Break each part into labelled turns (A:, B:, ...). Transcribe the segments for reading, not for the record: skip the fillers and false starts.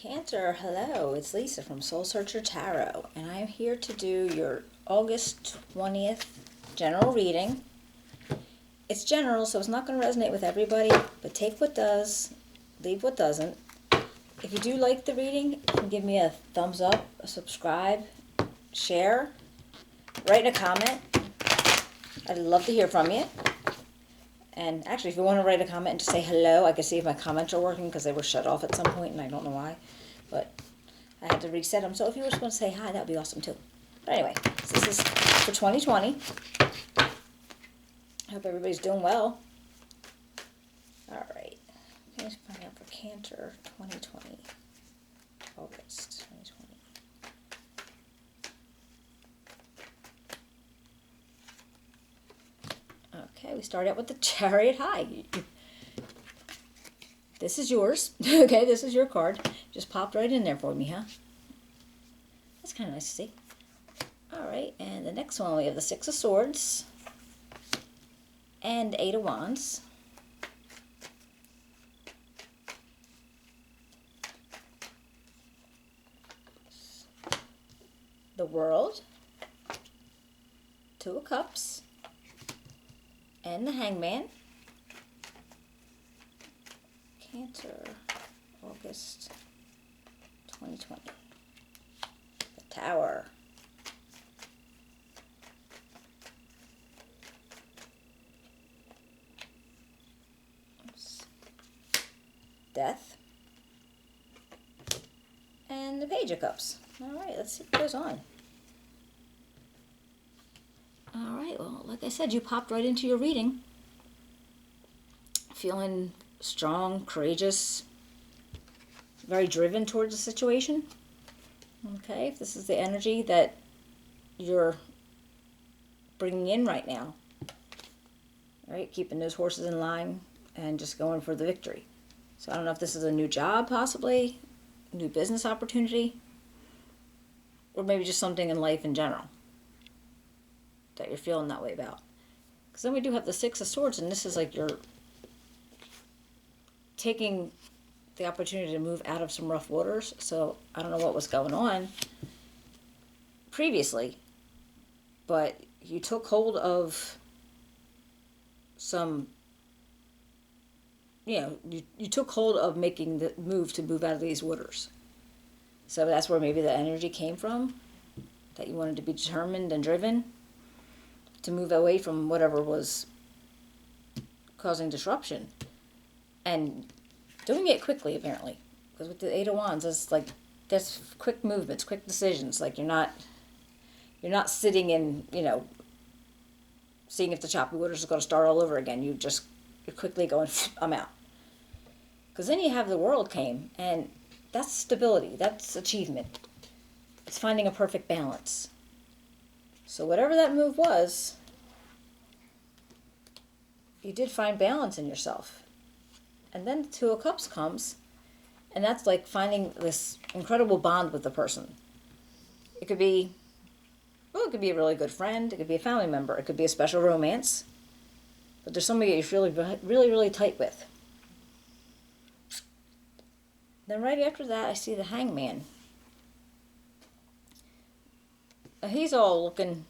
A: Cancer, hello, it's Lisa from Soul Searcher Tarot, and I'm here to do your August 20th general reading. It's general, so it's not going to resonate with everybody, but take what does, leave what doesn't. If you do like the reading, you can give me a thumbs up, a subscribe, share, write a comment. I'd love to hear from you. And actually, if you want to write a comment and just say hello, I can see if my comments are working because they were shut off at some point and I don't know why. But I had to reset them. So if you were just going to say hi, that would be awesome too. But anyway, this is for 2020. I hope everybody's doing well. All right. Let's find out for Cancer 2020. August 2020. Okay, we start out with the Chariot High. This is yours. Okay, this is your card. Just popped right in there for me, huh? That's kind of nice to see. All right, and the next one we have the Six of Swords and Eight of Wands. The World, Two of Cups, and the Hangman. Cancer, August 2020. The Tower. Oops. Death. And the Page of Cups. All right, let's see what goes on. All right, well, like I said, you popped right into your reading. Feeling strong, courageous, very driven towards the situation. Okay, if this is the energy that you're bringing in right now. All right, keeping those horses in line and just going for the victory. So I don't know if this is a new job, possibly, new business opportunity, or maybe just something in life in general that you're feeling that way about. Because then we do have the Six of Swords, and this is like you're taking the opportunity to move out of some rough waters. So I don't know what was going on previously, but you took hold of some, you took hold of making the move to move out of these waters. So that's where maybe the energy came from, that you wanted to be determined and driven to move away from whatever was causing disruption. And doing it quickly, apparently. Because with the Eight of Wands, it's like, that's quick movements, quick decisions. Like you're not sitting in, seeing if the choppy waters is going to start all over again. You're quickly going, I'm out. Because then you have the World came, and that's stability, that's achievement. It's finding a perfect balance. So whatever that move was, you did find balance in yourself. And then the Two of Cups comes, and that's like finding this incredible bond with the person. It could be a really good friend. It could be a family member. It could be a special romance. But there's somebody that you're really, really, really tight with. Then right after that, I see the Hangman. He's all looking...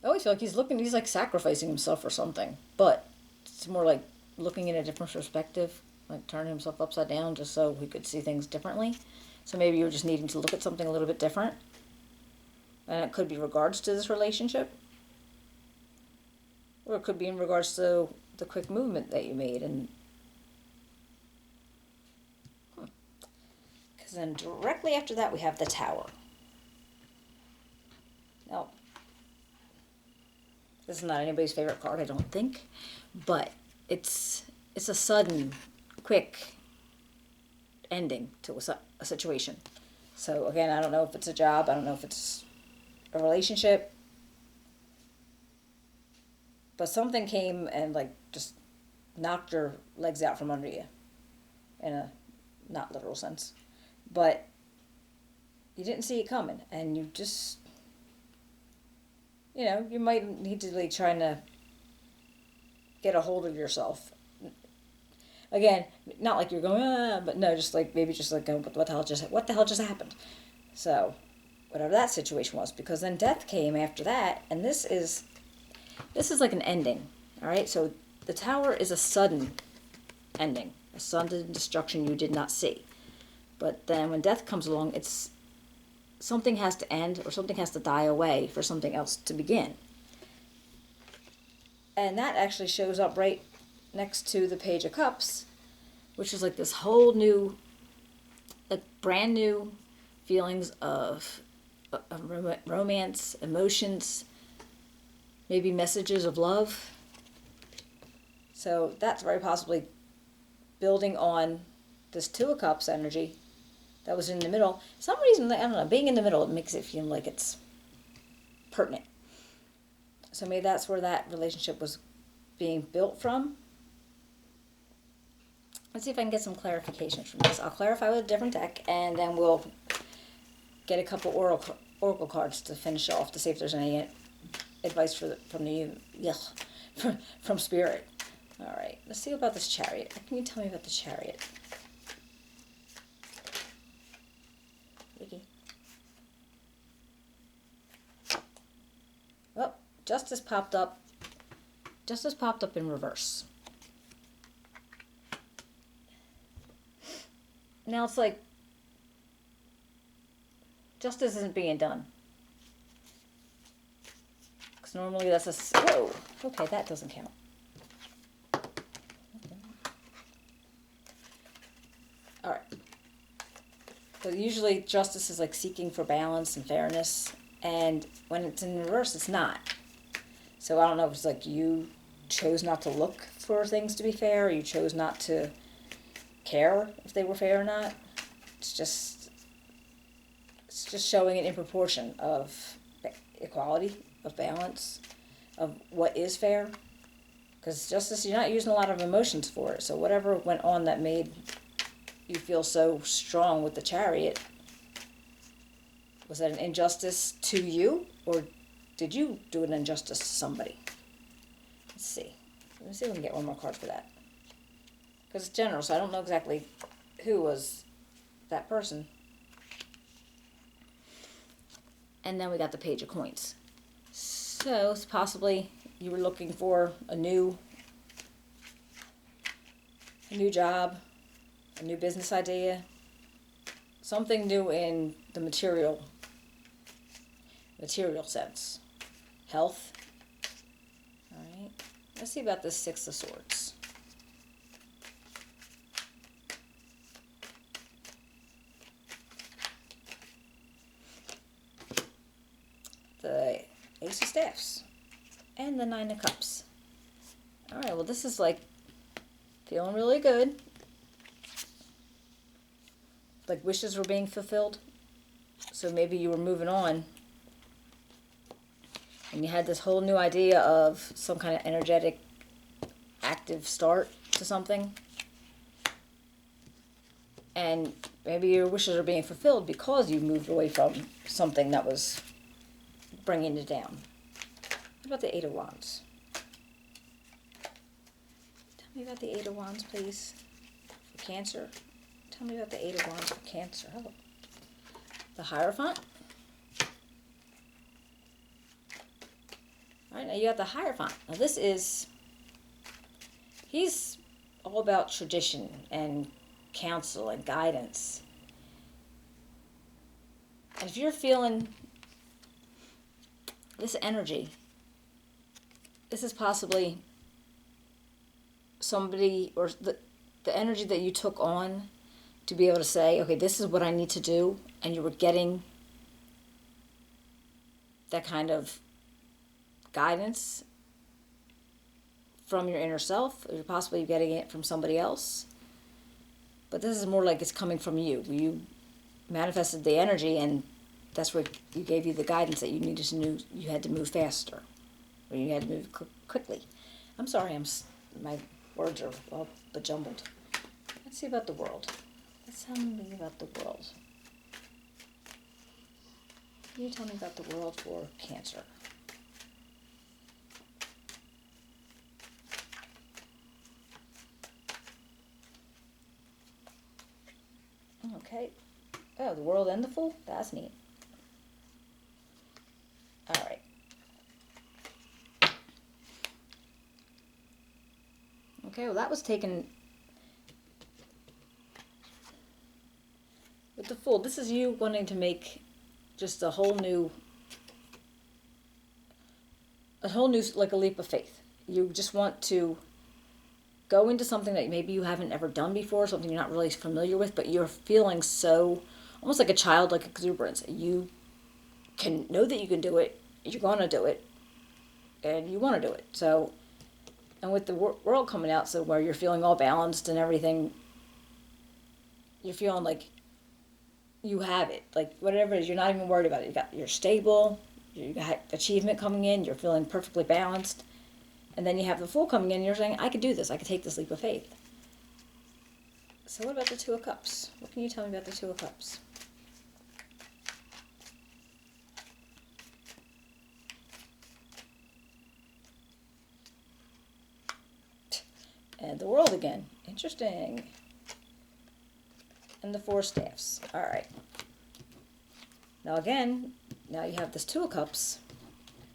A: I always feel like he's like sacrificing himself for something. But it's more like looking in a different perspective, like turning himself upside down just so he could see things differently. So maybe you're just needing to look at something a little bit different. And it could be regards to this relationship. Or it could be in regards to the quick movement that you made. And because then directly after that we have the Tower. Now, this is not anybody's favorite card, I don't think. But it's a sudden, quick ending to a situation. So again, I don't know if it's a job. I don't know if it's a relationship. But something came and like just knocked your legs out from under you. In a not literal sense. But you didn't see it coming. And you just... you might need to like trying to get a hold of yourself. Again, not like you're going, but no, just like maybe just like going, what the hell just happened? So, whatever that situation was, because then death came after that, and this is like an ending. All right, so the tower is a sudden ending, a sudden destruction you did not see. But then when death comes along, it's something has to end or something has to die away for something else to begin. And that actually shows up right next to the Page of Cups, which is like this whole new, like brand new feelings of romance, emotions, maybe messages of love. So that's very possibly building on this Two of Cups energy that was in the middle. For some reason, I don't know, being in the middle, it makes it feel like it's pertinent. So maybe that's where that relationship was being built from. Let's see if I can get some clarification from this. I'll clarify with a different deck, and then we'll get a couple oracle cards to finish off to see if there's any advice from Spirit. All right, let's see about this Chariot. Can you tell me about the Chariot? Vicky. Well, Justice popped up. Justice popped up in reverse. Now it's like justice isn't being done. Because normally that's a... Whoa! Okay, that doesn't count. Alright. So usually justice is like seeking for balance and fairness. And when it's in reverse, it's not. So I don't know if it's like you chose not to look for things to be fair, or you chose not to care if they were fair or not. It's just showing it in proportion of equality, of balance, of what is fair. Because justice, you're not using a lot of emotions for it. So whatever went on that made you feel so strong with the Chariot, was that an injustice to you, or did you do an injustice to somebody? Let's see. Let me see if we can get one more card for that. Because it's general, so I don't know exactly who was that person. And then we got the Page of Coins. So it's possibly you were looking for a new job, a new business idea, something new in the material sense. Health. All right. Let's see about this Six of Swords. The Ace of Staffs. And the Nine of Cups. All right, well, this is like feeling really good. Like wishes were being fulfilled. So maybe you were moving on. And you had this whole new idea of some kind of energetic, active start to something. And maybe your wishes are being fulfilled because you moved away from something that was bringing it down. What about the Eight of Wands? Tell me about the Eight of Wands, please. For Cancer. Tell me about the Eight of Wands for Cancer. Oh. The Hierophant. All right, now you got the Hierophant. Now this is, he's all about tradition and counsel and guidance. And if you're feeling this energy, this is possibly somebody, or the energy that you took on to be able to say, okay, this is what I need to do, and you were getting that kind of guidance from your inner self, or possibly getting it from somebody else. But this is more like it's coming from you. You manifested the energy, and that's what you gave you the guidance that you needed to know. You had to move faster, or you had to move quickly. I'm sorry, my words are all bejumbled. Let's see about the world. Let's tell me about the world. Can you tell me about the world for Cancer? Okay. Oh, the World and the Fool? That's neat. Alright. Okay, well that was taken with the Fool. This is you wanting to make just a whole new, like a leap of faith. You just want to go into something that maybe you haven't ever done before, something you're not really familiar with, but you're feeling so, almost like a childlike exuberance. You can know that you can do it, you're going to do it, and you want to do it. So, and with the world coming out, so where you're feeling all balanced and everything, you're feeling like you have it. Like whatever it is, you're not even worried about it. You're stable, you got achievement coming in, you're feeling perfectly balanced. And then you have the Fool coming in and you're saying, I could do this, I could take this leap of faith. So what about the Two of Cups? What can you tell me about the Two of Cups? And the World again. Interesting. And the Four of Staffs. Alright. Now again, now you have this Two of Cups.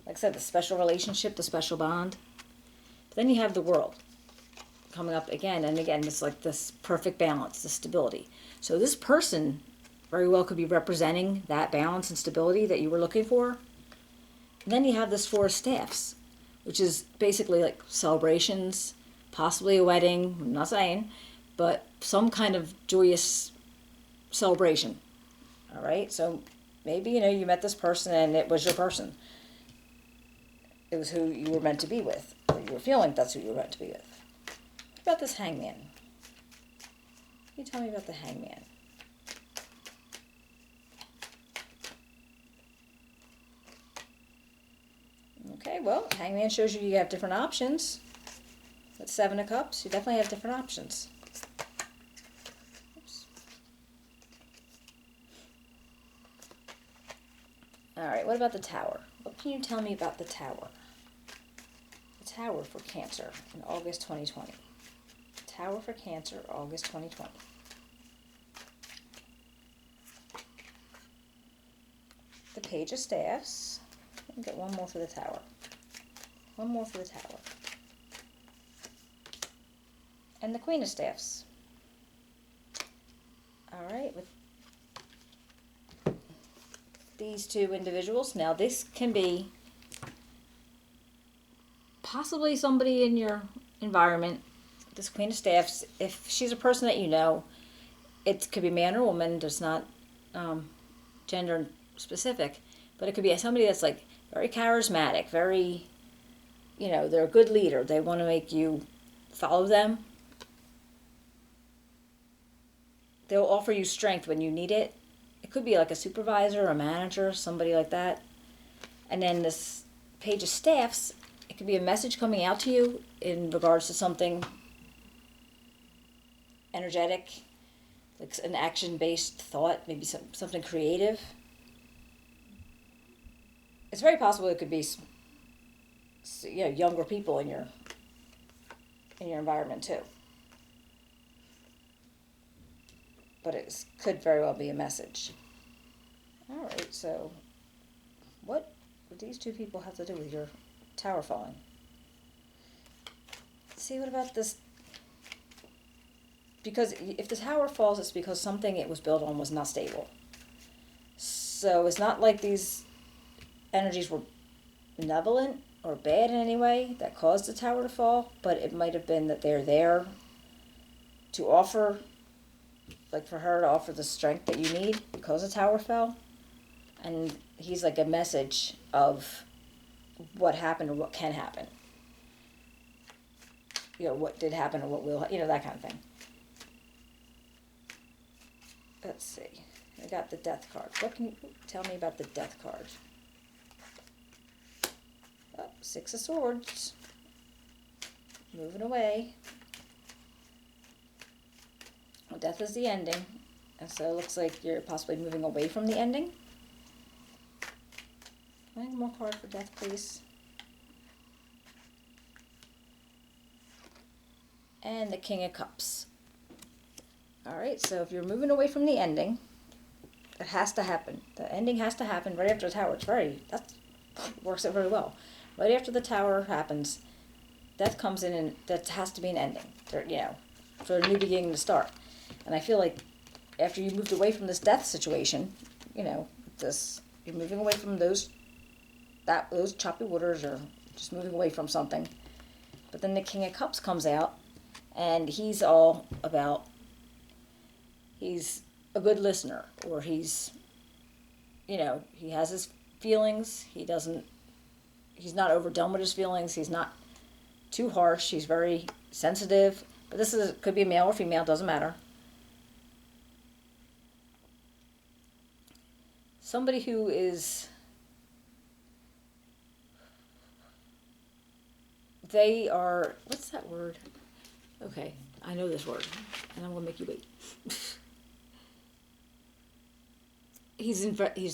A: Like I said, the special relationship, the special bond. But then you have the World coming up again and again. It's like this perfect balance, this stability. So this person very well could be representing that balance and stability that you were looking for. And then you have this Four of Staffs, which is basically like celebrations, possibly a wedding, I'm not saying, but some kind of joyous celebration. All right, so maybe, you met this person and it was your person. It was who you were meant to be with, or you were feeling that's who you were meant to be with. What about this Hangman? Can you tell me about the Hangman? Okay, well, Hangman shows you have different options. With Seven of Cups, you definitely have different options. Oops. Alright, what about the Tower? What can you tell me about the Tower? The Tower for Cancer in August 2020. Tower for Cancer, August 2020. The Page of Staffs. Let me get one more for the Tower. One more for the Tower. And the Queen of Staffs. Alright, with these two individuals. Now this can be possibly somebody in your environment. This Queen of Staffs, if she's a person that you know, it could be man or woman, it's not gender specific, but it could be somebody that's like very charismatic, very, they're a good leader. They want to make you follow them. They'll offer you strength when you need it. It could be like a supervisor, a manager, somebody like that. And then this Page of Staffs, it could be a message coming out to you in regards to something energetic, like an action-based thought, maybe something creative. It's very possible it could be, younger people in your environment too. But it could very well be a message. All right, so what do these two people have to do with your tower falling? Let's see, what about this? Because if the tower falls, it's because something it was built on was not stable. So it's not like these energies were benevolent or bad in any way that caused the tower to fall, but it might have been that they're there to offer, like for her to offer the strength that you need because the tower fell. And he's like a message of what happened or what can happen. What did happen or what will, that kind of thing. Let's see. I got the Death card. What can you tell me about the Death card? Oh, Six of Swords. Moving away. Well, death is the ending. And so it looks like you're possibly moving away from the ending. One more card for Death, please. And the King of Cups. All right, so if you're moving away from the ending, it has to happen. The ending has to happen right after the tower. That works out very well. Right after the tower happens, death comes in, and that has to be an ending. For a new beginning to start. And I feel like after you moved away from this death situation, you're moving away from those choppy waters, or just moving away from something. But then the King of Cups comes out, and he's all about, he's a good listener, or he has his feelings. He's not overdone with his feelings. He's not too harsh. He's very sensitive. But could be male or female, doesn't matter. Somebody who is, they are, what's that word? Okay, I know this word, and I'm going to make you wait. He's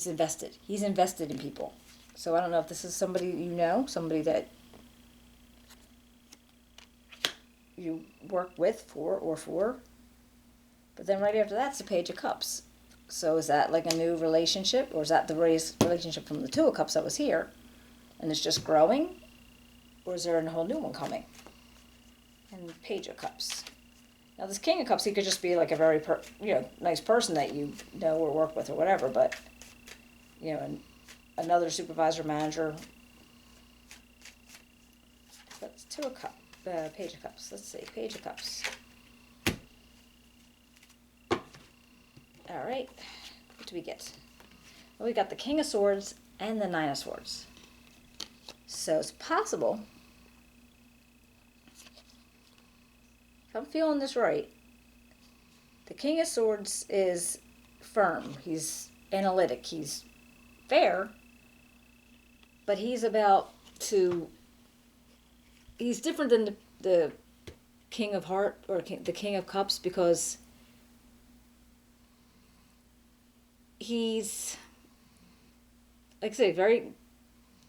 A: invested. He's invested in people. So I don't know if this is somebody somebody that you work with for. But then right after that's the Page of Cups. So is that like a new relationship, or is that the relationship from the Two of Cups that was here, and it's just growing, or is there a whole new one coming? And Page of Cups. Now this King of Cups, he could just be like a very nice person that you know or work with or whatever, but another supervisor, manager. That's Page of Cups. Let's see, Page of Cups. All right, what do we get? Well, we got the King of Swords and the Nine of Swords. So it's possible, if I'm feeling this right, the King of Swords is firm. He's analytic. He's fair, but he's different than the King of Heart or the King of Cups, because he's, like I say,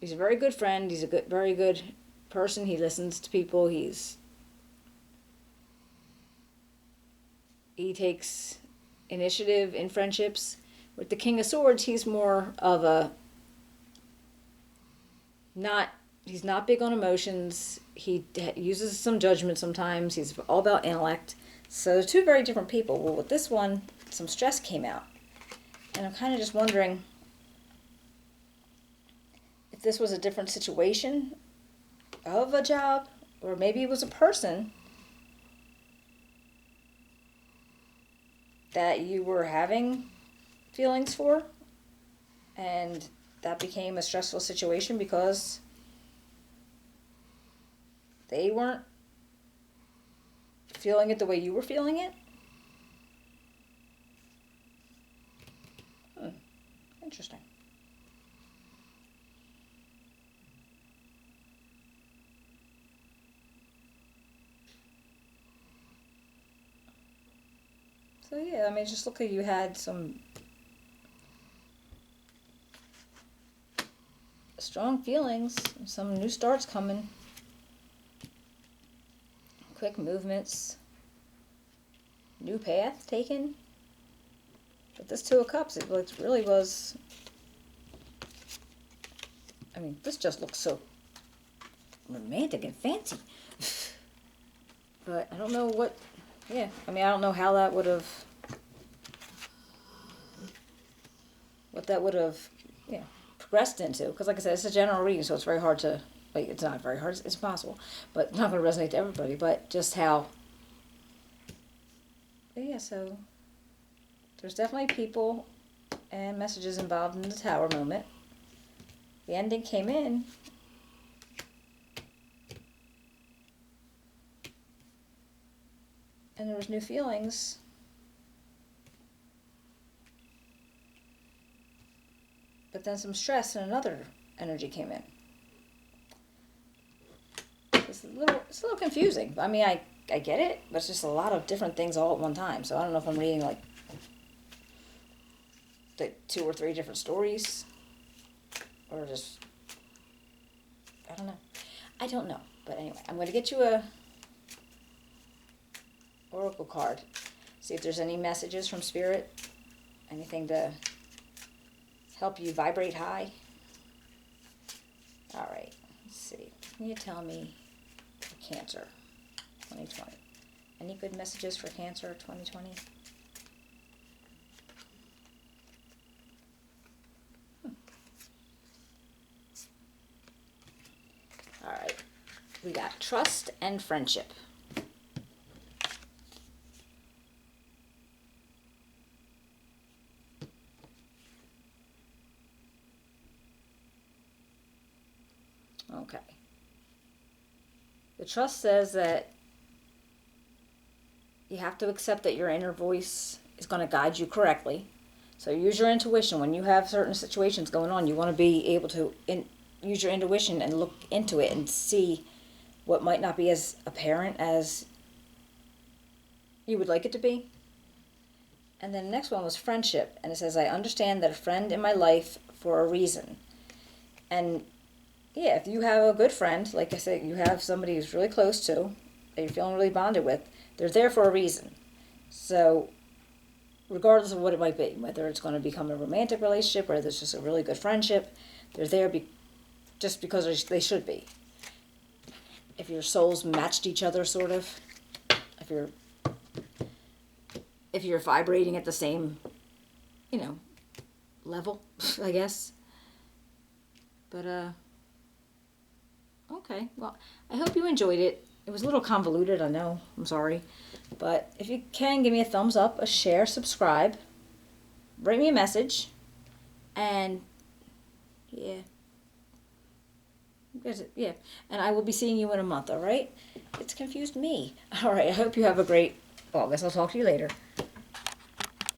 A: he's a very good friend. He's very good person. He listens to people. He takes initiative in friendships. With the King of Swords, he's more of he's not big on emotions. He uses some judgment sometimes. He's all about intellect. So they're two very different people. Well, with this one, some stress came out. And I'm kind of just wondering if this was a different situation of a job, or maybe it was a person that you were having feelings for, and that became a stressful situation because they weren't feeling it the way you were feeling it. Interesting. So yeah, I mean, it just looked like you had some strong feelings, some new starts coming, quick movements, new path taken. But this Two of Cups, it really was, I mean, this just looks so romantic and fancy. But I don't know I don't know how that would have, progressed into. Because like I said, it's a general reading, so it's very hard to, it's not very hard, it's impossible. But it's not going to resonate to everybody, but just how, so there's definitely people and messages involved in the tower moment. The ending came in. And there was new feelings. But then some stress and another energy came in. It's a little confusing. I mean, I get it, but it's just a lot of different things all at one time. So I don't know if I'm reading like the 2 or 3 different stories, or just, I don't know. But anyway, I'm going to get you a oracle card. See if there's any messages from Spirit. Anything to help you vibrate high. All right, let's see. Can you tell me for Cancer 2020? Any good messages for Cancer 2020? All right, we got trust and friendship. Okay. The trust says that you have to accept that your inner voice is going to guide you correctly. So use your intuition. When you have certain situations going on, you want to be able to use your intuition and look into it and see what might not be as apparent as you would like it to be. And then the next one was friendship. And it says, I understand that a friend in my life for a reason. And yeah, if you have a good friend, like I said, you have somebody who's really close to, that you're feeling really bonded with, they're there for a reason. So regardless of what it might be, whether it's going to become a romantic relationship, whether it's just a really good friendship, they're there just because they should be. If your souls matched each other, sort of, if you're vibrating at the same, level, I guess. But okay, well, I hope you enjoyed it. It was a little convoluted, I know, I'm sorry. But if you can, give me a thumbs up, a share, subscribe, write me a message, and yeah. Yeah, and I will be seeing you in a month, all right? It's confused me. All right, I hope you have a great August. I'll talk to you later.